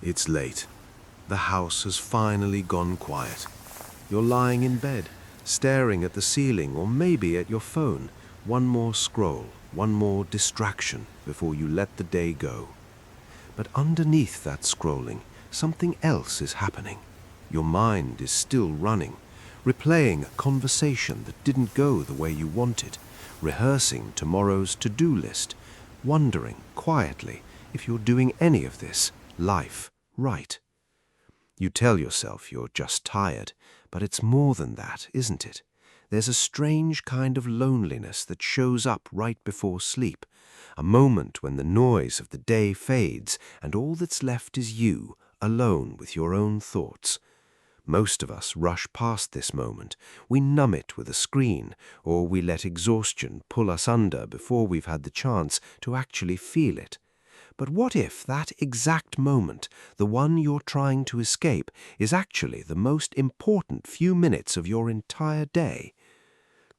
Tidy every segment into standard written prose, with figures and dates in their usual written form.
It's late. The house has finally gone quiet. You're lying in bed, staring at the ceiling or maybe at your phone. One more scroll, one more distraction before you let the day go. But underneath that scrolling, something else is happening. Your mind is still running, replaying a conversation that didn't go the way you wanted, rehearsing tomorrow's to-do list, wondering quietly if you're doing any of this life right. You tell yourself you're just tired, but it's more than that, isn't it? There's a strange kind of loneliness that shows up right before sleep, a moment when the noise of the day fades and all that's left is you, alone with your own thoughts. Most of us rush past this moment. We numb it with a screen, or we let exhaustion pull us under before we've had the chance to actually feel it. But what if that exact moment, the one you're trying to escape, is actually the most important few minutes of your entire day?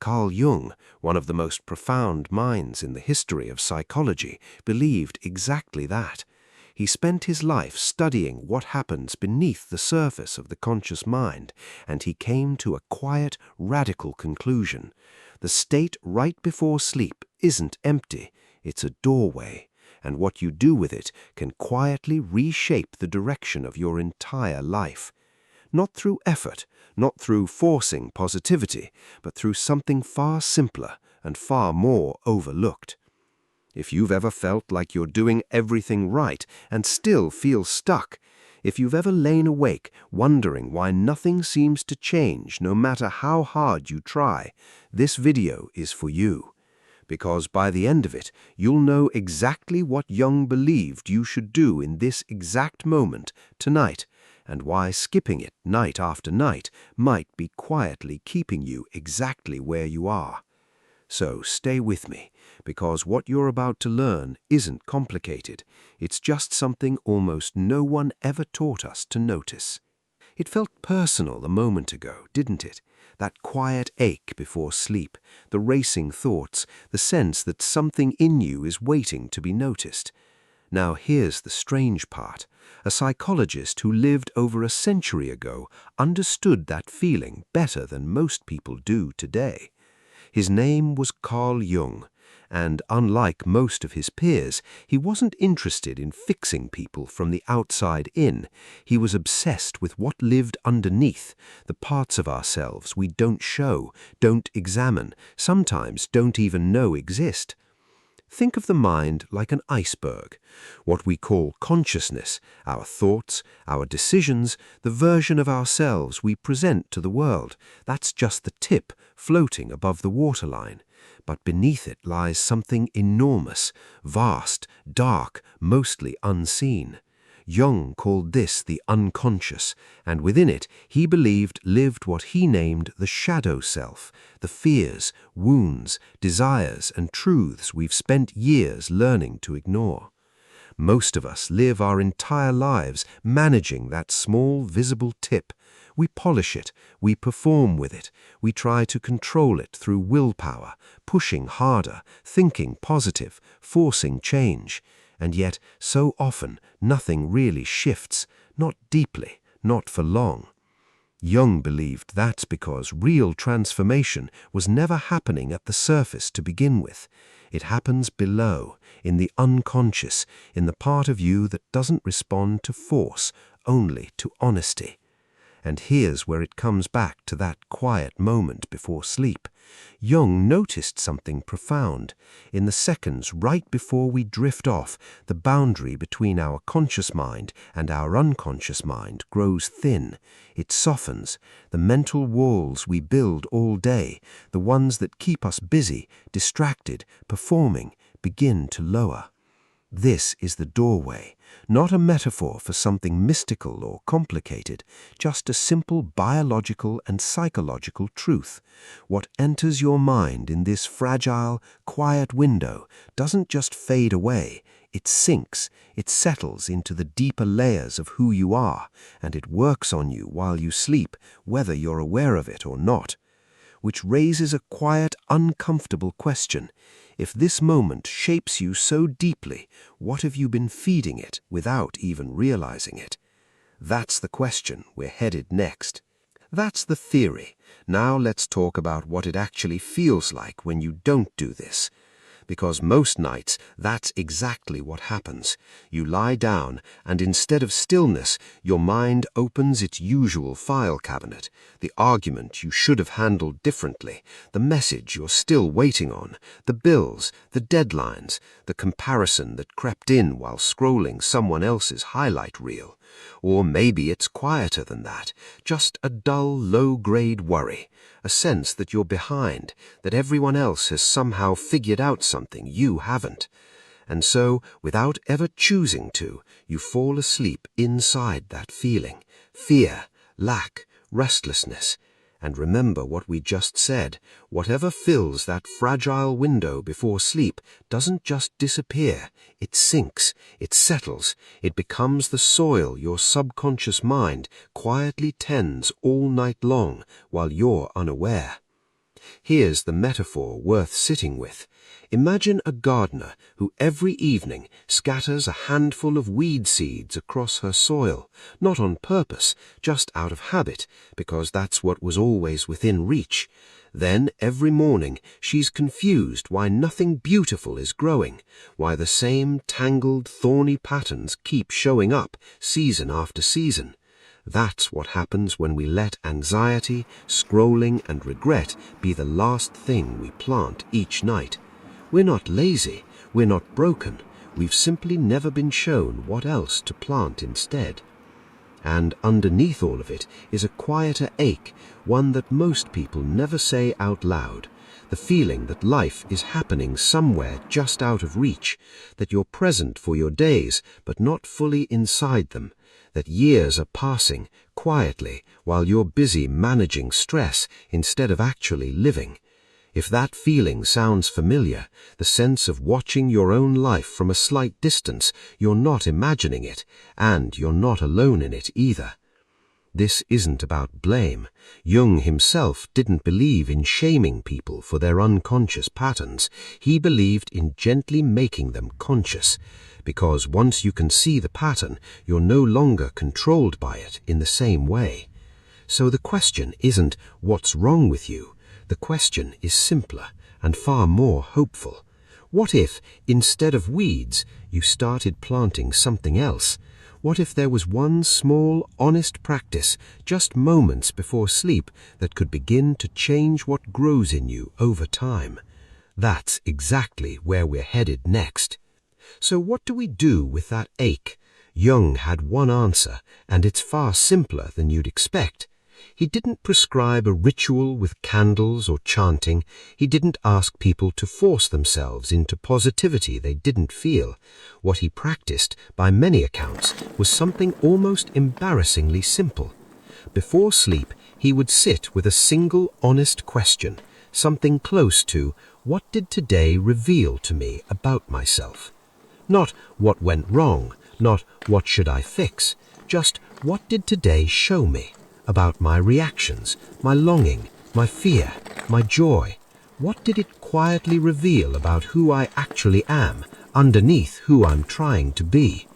Carl Jung, one of the most profound minds in the history of psychology, believed exactly that. He spent his life studying what happens beneath the surface of the conscious mind, and he came to a quiet, radical conclusion. The state right before sleep isn't empty, it's a doorway, and what you do with it can quietly reshape the direction of your entire life. Not through effort, not through forcing positivity, but through something far simpler and far more overlooked. If you've ever felt like you're doing everything right and still feel stuck, if you've ever lain awake wondering why nothing seems to change no matter how hard you try, this video is for you. Because by the end of it, you'll know exactly what Jung believed you should do in this exact moment tonight, and why skipping it night after night might be quietly keeping you exactly where you are. So stay with me, because what you're about to learn isn't complicated. It's just something almost no one ever taught us to notice. It felt personal a moment ago, didn't it? That quiet ache before sleep, the racing thoughts, the sense that something in you is waiting to be noticed. Now here's the strange part. A psychologist who lived over a century ago understood that feeling better than most people do today. His name was Carl Jung, and unlike most of his peers, he wasn't interested in fixing people from the outside in. He was obsessed with what lived underneath, the parts of ourselves we don't show, don't examine, sometimes don't even know exist. Think of the mind like an iceberg. What we call consciousness, our thoughts, our decisions, the version of ourselves we present to the world, that's just the tip floating above the waterline. But beneath it lies something enormous, vast, dark, mostly unseen. Jung called this the unconscious, and within it he believed lived what he named the shadow self, the fears, wounds, desires, and truths we've spent years learning to ignore. Most of us live our entire lives managing that small, visible tip. We polish it, we perform with it, we try to control it through willpower, pushing harder, thinking positive, forcing change. And yet, so often, nothing really shifts, not deeply, not for long. Jung believed that's because real transformation was never happening at the surface to begin with. It happens below, in the unconscious, in the part of you that doesn't respond to force, only to honesty. And here's where it comes back to that quiet moment before sleep. Jung noticed something profound. In the seconds right before we drift off, the boundary between our conscious mind and our unconscious mind grows thin. It softens. The mental walls we build all day, the ones that keep us busy, distracted, performing, begin to lower. This is the doorway, not a metaphor for something mystical or complicated, just a simple biological and psychological truth. What enters your mind in this fragile, quiet window doesn't just fade away, it sinks, it settles into the deeper layers of who you are, and it works on you while you sleep, whether you're aware of it or not. Which raises a quiet, uncomfortable question. If this moment shapes you so deeply, what have you been feeding it without even realizing it? That's the question we're headed next. That's the theory. Now let's talk about what it actually feels like when you don't do this. Because most nights, that's exactly what happens. You lie down, and instead of stillness, your mind opens its usual file cabinet. The argument you should have handled differently, the message you're still waiting on, the bills, the deadlines, the comparison that crept in while scrolling someone else's highlight reel. Or maybe it's quieter than that, just a dull, low-grade worry, a sense that you're behind, that everyone else has somehow figured out something you haven't. And so, without ever choosing to, you fall asleep inside that feeling, fear, lack, restlessness. And remember what we just said, whatever fills that fragile window before sleep doesn't just disappear, it sinks, it settles, it becomes the soil your subconscious mind quietly tends all night long while you're unaware. Here's the metaphor worth sitting with. Imagine a gardener who every evening scatters a handful of weed seeds across her soil, not on purpose, just out of habit, because that's what was always within reach. Then every morning she's confused why nothing beautiful is growing, why the same tangled, thorny patterns keep showing up season after season. That's what happens when we let anxiety, scrolling, and regret be the last thing we plant each night. We're not lazy, we're not broken, we've simply never been shown what else to plant instead. And underneath all of it is a quieter ache, one that most people never say out loud. The feeling that life is happening somewhere just out of reach, that you're present for your days but not fully inside them, that years are passing quietly while you're busy managing stress instead of actually living. If that feeling sounds familiar, the sense of watching your own life from a slight distance, you're not imagining it, and you're not alone in it either. This isn't about blame. Jung himself didn't believe in shaming people for their unconscious patterns. He believed in gently making them conscious, because once you can see the pattern, you're no longer controlled by it in the same way. So the question isn't, what's wrong with you? The question is simpler and far more hopeful. What if, instead of weeds, you started planting something else? What if there was one small, honest practice, just moments before sleep, that could begin to change what grows in you over time? That's exactly where we're headed next. So what do we do with that ache? Jung had one answer, and it's far simpler than you'd expect. He didn't prescribe a ritual with candles or chanting. He didn't ask people to force themselves into positivity they didn't feel. What he practiced, by many accounts, was something almost embarrassingly simple. Before sleep, he would sit with a single honest question, something close to, what did today reveal to me about myself? Not what went wrong, not what should I fix, just what did today show me? About my reactions, my longing, my fear, my joy. What did it quietly reveal about who I actually am, underneath who I'm trying to be?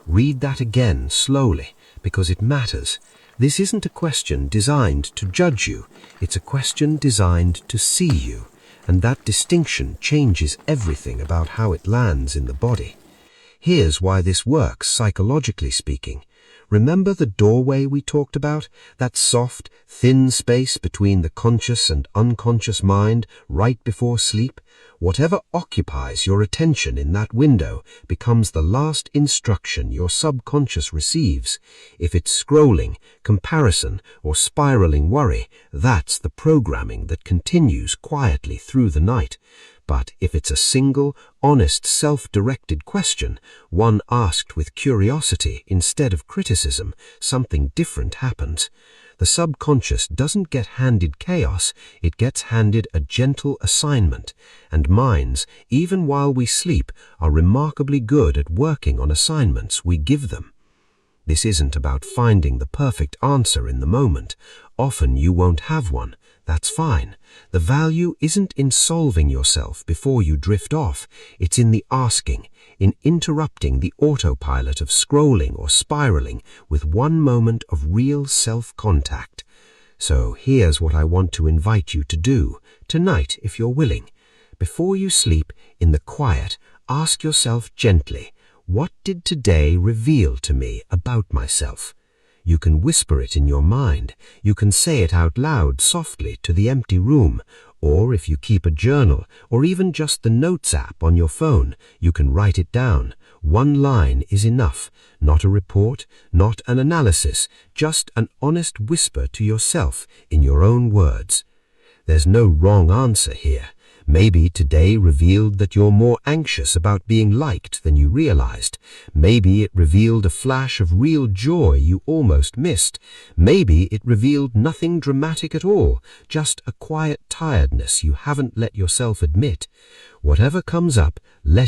Read that again slowly, because it matters. This isn't a question designed to judge you, it's a question designed to see you, and that distinction changes everything about how it lands in the body. Here's why this works, psychologically speaking. Remember the doorway we talked about? That soft, thin space between the conscious and unconscious mind right before sleep? Whatever occupies your attention in that window becomes the last instruction your subconscious receives. If it's scrolling, comparison, or spiraling worry, that's the programming that continues quietly through the night. But if it's a single, honest, self-directed question, one asked with curiosity instead of criticism, something different happens. The subconscious doesn't get handed chaos, it gets handed a gentle assignment, and minds, even while we sleep, are remarkably good at working on assignments we give them. This isn't about finding the perfect answer in the moment. Often you won't have one. That's fine. The value isn't in solving yourself before you drift off. It's in the asking, in interrupting the autopilot of scrolling or spiraling with one moment of real self-contact. So here's what I want to invite you to do, tonight if you're willing. Before you sleep, in the quiet, ask yourself gently, what did today reveal to me about myself? You can whisper it in your mind. You can say it out loud softly to the empty room. Or if you keep a journal, or even just the Notes app on your phone, you can write it down. One line is enough. Not a report, not an analysis, just an honest whisper to yourself in your own words. There's no wrong answer here. Maybe today revealed that you're more anxious about being liked than you realized. Maybe it revealed a flash of real joy you almost missed. Maybe it revealed nothing dramatic at all, just a quiet tiredness you haven't let yourself admit. Whatever comes up, let